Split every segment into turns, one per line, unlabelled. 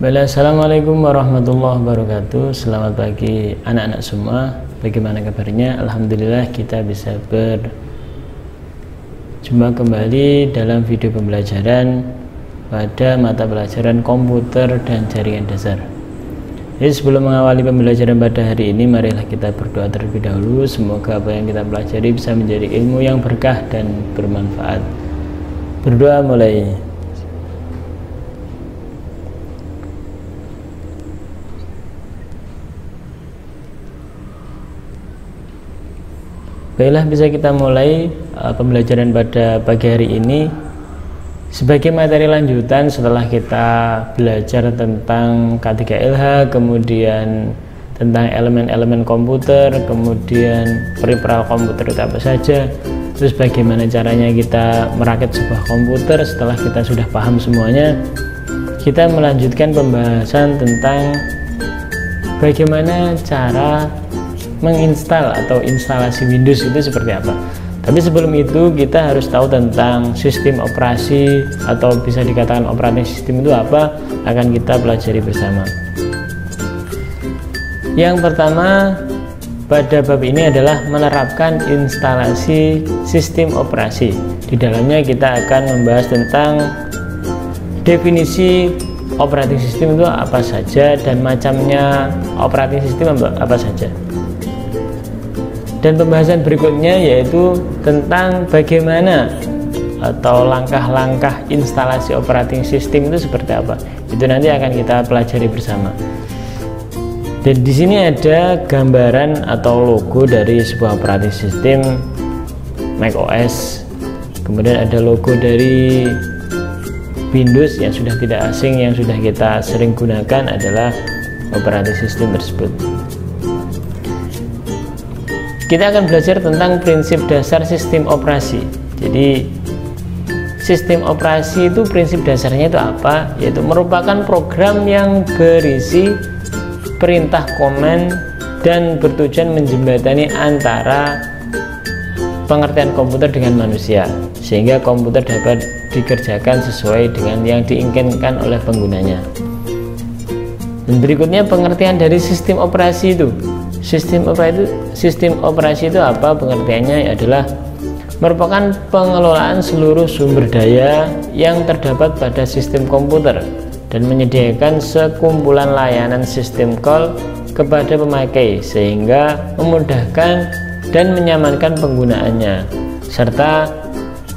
Assalamualaikum warahmatullahi wabarakatuh. Selamat pagi anak-anak semua. Bagaimana kabarnya? Alhamdulillah kita bisa berjumpa kembali dalam video pembelajaran pada mata pelajaran komputer dan jaringan dasar. Jadi sebelum mengawali pembelajaran pada hari ini, marilah kita berdoa terlebih dahulu. Semoga apa yang kita pelajari bisa menjadi ilmu yang berkah dan bermanfaat. Berdoa mulai. Baiklah, bisa kita mulai pembelajaran pada pagi hari ini sebagai materi lanjutan setelah kita belajar tentang K3LH, kemudian tentang elemen-elemen komputer, kemudian peripheral komputer itu apa saja, terus bagaimana caranya kita merakit sebuah komputer. Setelah kita sudah paham semuanya, kita melanjutkan pembahasan tentang bagaimana cara menginstal atau instalasi Windows itu seperti apa. Tapi sebelum itu kita harus tahu tentang sistem operasi atau bisa dikatakan operating system itu apa, akan kita pelajari bersama. Yang pertama pada bab ini adalah menerapkan instalasi sistem operasi. Di dalamnya kita akan membahas tentang definisi operating system itu apa saja dan macamnya operating system apa saja. Dan pembahasan berikutnya yaitu tentang bagaimana atau langkah-langkah instalasi operating system itu seperti apa. Itu nanti akan kita pelajari bersama. Dan di sini ada gambaran atau logo dari sebuah operating system macOS. Kemudian ada logo dari Windows yang sudah tidak asing, yang sudah kita sering gunakan adalah operating system tersebut. Kita akan belajar tentang prinsip dasar sistem operasi. Jadi sistem operasi itu prinsip dasarnya itu apa? Yaitu merupakan program yang berisi perintah komen dan bertujuan menjembatani antara pengertian komputer dengan manusia, sehingga komputer dapat dikerjakan sesuai dengan yang diinginkan oleh penggunanya. Dan berikutnya pengertian dari sistem operasi itu. Sistem operasi itu apa? Pengertiannya adalah merupakan pengelolaan seluruh sumber daya yang terdapat pada sistem komputer dan menyediakan sekumpulan layanan sistem call kepada pemakai sehingga memudahkan dan menyamankan penggunaannya, serta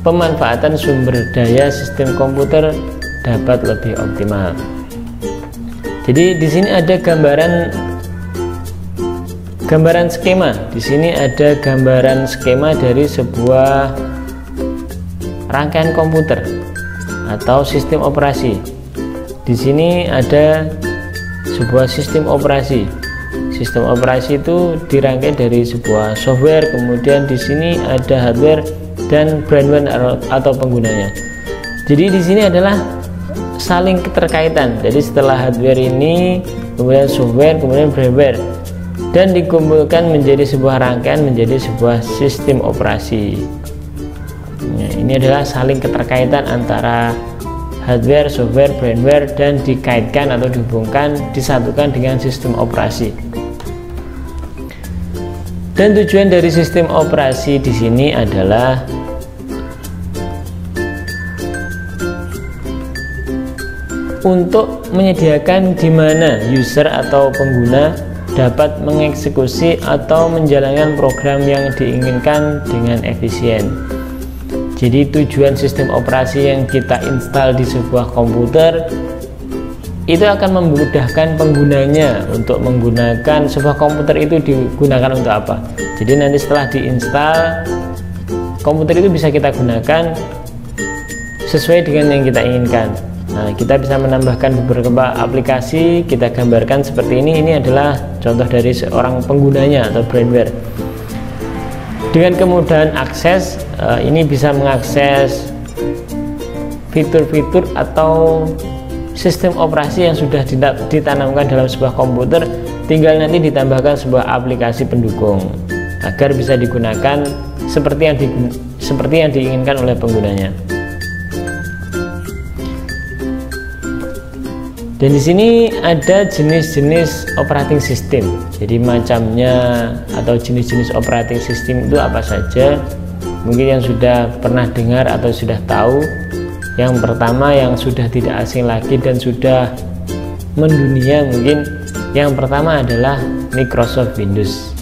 pemanfaatan sumber daya sistem komputer dapat lebih optimal. Jadi di sini ada gambaran skema. Di sini ada gambaran skema dari sebuah rangkaian komputer atau sistem operasi. Di sini ada sebuah sistem operasi. Sistem operasi itu dirangkai dari sebuah software, kemudian di sini ada hardware dan firmware atau penggunanya. Jadi di sini adalah saling keterkaitan. Jadi setelah hardware ini, kemudian software, kemudian firmware, dan dikumpulkan menjadi sebuah rangkaian, menjadi sebuah sistem operasi. Nah, ini adalah saling keterkaitan antara hardware, software, firmware, dan dikaitkan atau dihubungkan, disatukan dengan sistem operasi. Dan tujuan dari sistem operasi di sini adalah untuk menyediakan di mana user atau pengguna dapat mengeksekusi atau menjalankan program yang diinginkan dengan efisien. Jadi tujuan sistem operasi yang kita install di sebuah komputer itu akan memudahkan penggunanya untuk menggunakan sebuah komputer. Itu digunakan untuk apa? Jadi nanti setelah diinstal, komputer itu bisa kita gunakan sesuai dengan yang kita inginkan. Nah, kita bisa menambahkan beberapa aplikasi, kita gambarkan seperti ini. Ini adalah contoh dari seorang penggunanya atau firmware. Dengan kemudahan akses, ini bisa mengakses fitur-fitur atau sistem operasi yang sudah ditanamkan dalam sebuah komputer, tinggal nanti ditambahkan sebuah aplikasi pendukung agar bisa digunakan seperti yang diinginkan oleh penggunanya. Dan di sini ada jenis-jenis operating system. Jadi macamnya atau jenis-jenis operating system itu apa saja? Mungkin yang sudah pernah dengar atau sudah tahu. Yang pertama yang sudah tidak asing lagi dan sudah mendunia, mungkin yang pertama adalah Microsoft Windows.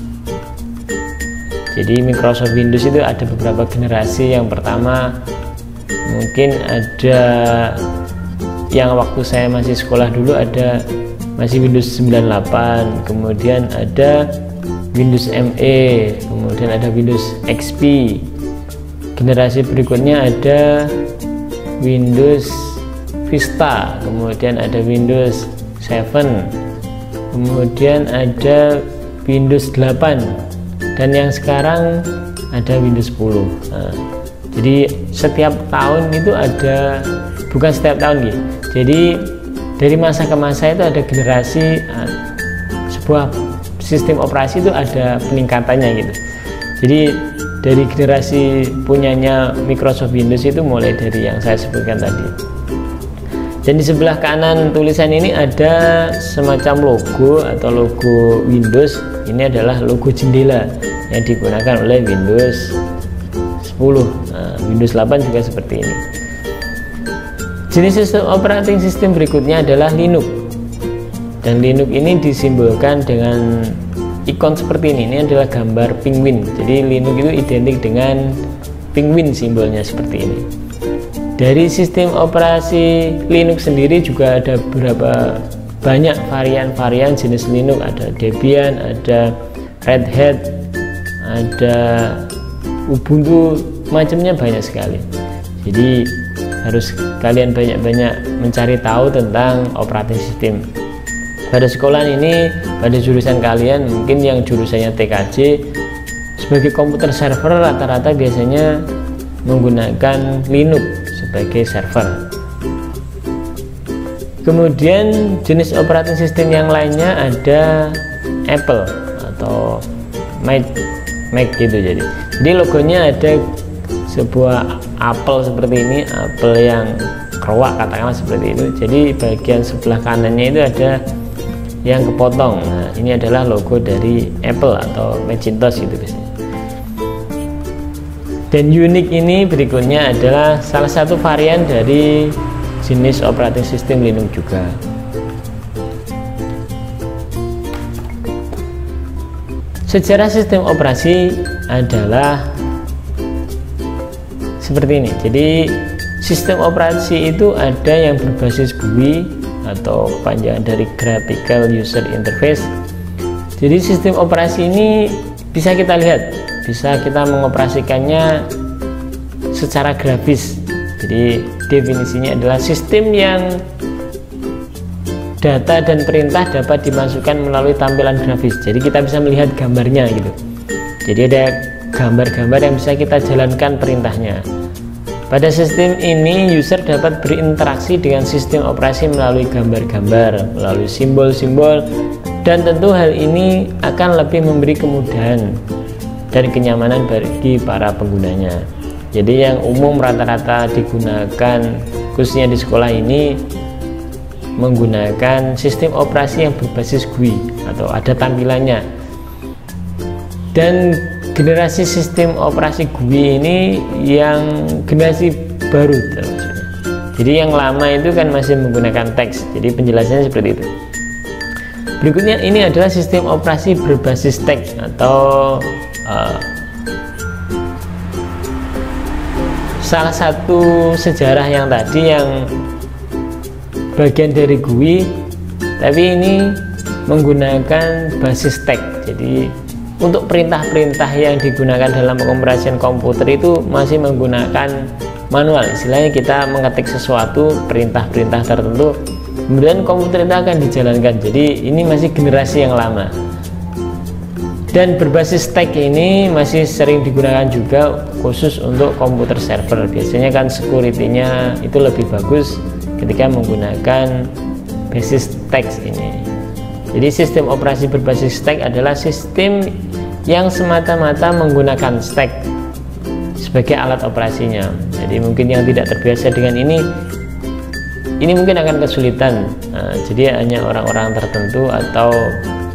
Jadi Microsoft Windows itu ada beberapa generasi. Yang pertama mungkin ada yang waktu saya masih sekolah dulu ada masih Windows 98, kemudian ada Windows ME, kemudian ada Windows XP. Generasi berikutnya ada Windows Vista, kemudian ada Windows 7, kemudian ada Windows 8, dan yang sekarang ada Windows 10. Nah, jadi setiap tahun itu ada, bukan setiap tahun gitu. Jadi dari masa ke masa itu ada generasi, sebuah sistem operasi itu ada peningkatannya gitu. Jadi dari generasi punyanya Microsoft Windows itu mulai dari yang saya sebutkan tadi. Dan di sebelah kanan tulisan ini ada semacam logo atau logo Windows. Ini adalah logo jendela yang digunakan oleh Windows 10. Nah, Windows 8 juga seperti ini. Jenis sistem operating system berikutnya adalah Linux. Dan Linux ini disimbolkan dengan ikon seperti ini. Ini adalah gambar penguin. Jadi Linux itu identik dengan penguin simbolnya seperti ini. Dari sistem operasi Linux sendiri juga ada beberapa banyak varian-varian jenis Linux. Ada Debian, ada Red Hat, ada Ubuntu, macamnya banyak sekali. Jadi harus kalian banyak-banyak mencari tahu tentang operating system. Pada sekolah ini, pada jurusan kalian, mungkin yang jurusannya TKJ, sebagai komputer server rata-rata biasanya menggunakan Linux sebagai server. Kemudian jenis operating system yang lainnya ada Apple atau Mac gitu. Jadi logonya ada sebuah apel seperti ini, apel yang keruak katakanlah seperti itu. Jadi bagian sebelah kanannya itu ada yang kepotong. Nah, ini adalah logo dari Apple atau Macintosh gitu biasanya. Dan Unix ini berikutnya adalah salah satu varian dari jenis operating system Linux juga. Sejarah sistem operasi adalah seperti ini. Jadi sistem operasi itu ada yang berbasis GUI atau kepanjangan dari Graphical User Interface. Jadi sistem operasi ini bisa kita lihat, bisa kita mengoperasikannya secara grafis. Jadi definisinya adalah sistem yang data dan perintah dapat dimasukkan melalui tampilan grafis. Jadi kita bisa melihat gambarnya gitu. Jadi ada gambar-gambar yang bisa kita jalankan perintahnya. Pada sistem ini user dapat berinteraksi dengan sistem operasi melalui gambar-gambar, melalui simbol-simbol, dan tentu hal ini akan lebih memberi kemudahan dan kenyamanan bagi para penggunanya. Jadi yang umum rata-rata digunakan khususnya di sekolah ini menggunakan sistem operasi yang berbasis GUI atau ada tampilannya. Dan generasi sistem operasi GUI ini yang generasi baru termasuknya. Jadi yang lama itu kan masih menggunakan teks. Jadi penjelasannya seperti itu. Berikutnya ini adalah sistem operasi berbasis teks atau salah satu sejarah yang tadi yang bagian dari GUI, tapi ini menggunakan basis teks. Jadi untuk perintah-perintah yang digunakan dalam pengoperasian komputer itu masih menggunakan manual. Istilahnya kita mengetik sesuatu, perintah-perintah tertentu, kemudian komputer itu akan dijalankan. Jadi ini masih generasi yang lama. Dan berbasis teks ini masih sering digunakan juga khusus untuk komputer server. Biasanya kan security-nya itu lebih bagus ketika menggunakan basis teks ini. Jadi sistem operasi berbasis teks adalah sistem yang semata-mata menggunakan stack sebagai alat operasinya. Jadi mungkin yang tidak terbiasa dengan ini mungkin akan kesulitan. Jadi hanya orang-orang tertentu atau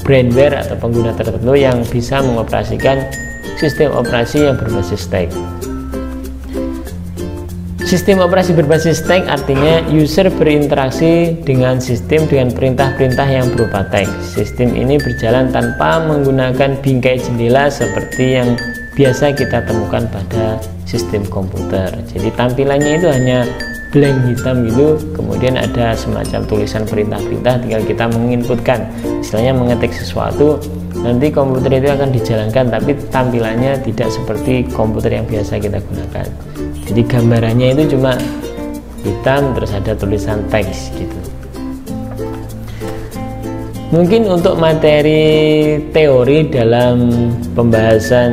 brandware atau pengguna tertentu yang bisa mengoperasikan sistem operasi yang berbasis tag. Sistem operasi berbasis tag artinya user berinteraksi dengan sistem dengan perintah-perintah yang berupa tag. Sistem ini berjalan tanpa menggunakan bingkai jendela seperti yang biasa kita temukan pada sistem komputer. Jadi tampilannya itu hanya blank hitam gitu, kemudian ada semacam tulisan perintah-perintah, tinggal kita menginputkan, istilahnya mengetik sesuatu, nanti komputer itu akan dijalankan, tapi tampilannya tidak seperti komputer yang biasa kita gunakan. Jadi gambarannya itu cuma hitam terus ada tulisan teks gitu. Mungkin untuk materi teori dalam pembahasan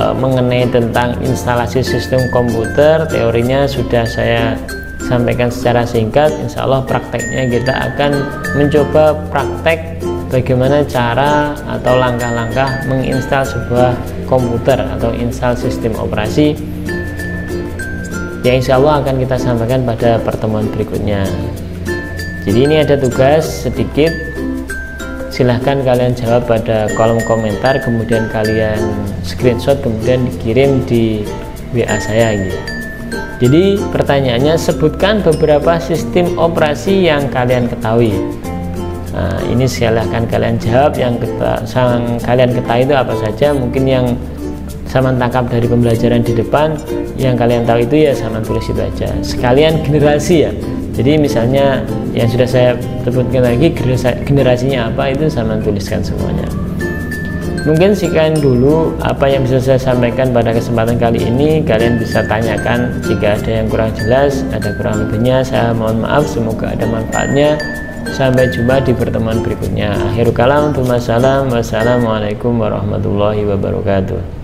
mengenai tentang instalasi sistem komputer, teorinya sudah saya sampaikan secara singkat. Insya Allah prakteknya kita akan mencoba praktek bagaimana cara atau langkah-langkah menginstal sebuah komputer atau install sistem operasi, yang insya Allah akan kita sampaikan pada pertemuan berikutnya. Jadi ini ada tugas sedikit, silahkan kalian jawab pada kolom komentar, kemudian kalian screenshot, kemudian dikirim di WA saya gitu. Jadi pertanyaannya, sebutkan beberapa sistem operasi yang kalian ketahui. Nah, ini silahkan kalian jawab. Yang kalian ketahui itu apa saja, mungkin yang sama tangkap dari pembelajaran di depan, yang kalian tahu itu ya sama tulis itu aja, sekalian generasi ya. Jadi misalnya yang sudah saya sebutkan lagi generasinya apa, itu sama tuliskan semuanya. Mungkin sekian dulu apa yang bisa saya sampaikan pada kesempatan kali ini. Kalian bisa tanyakan jika ada yang kurang jelas, ada kurang lebihnya, saya mohon maaf, semoga ada manfaatnya. Sampai jumpa di pertemuan berikutnya. Akhirul kalam, wassalamualaikum warahmatullahi wabarakatuh.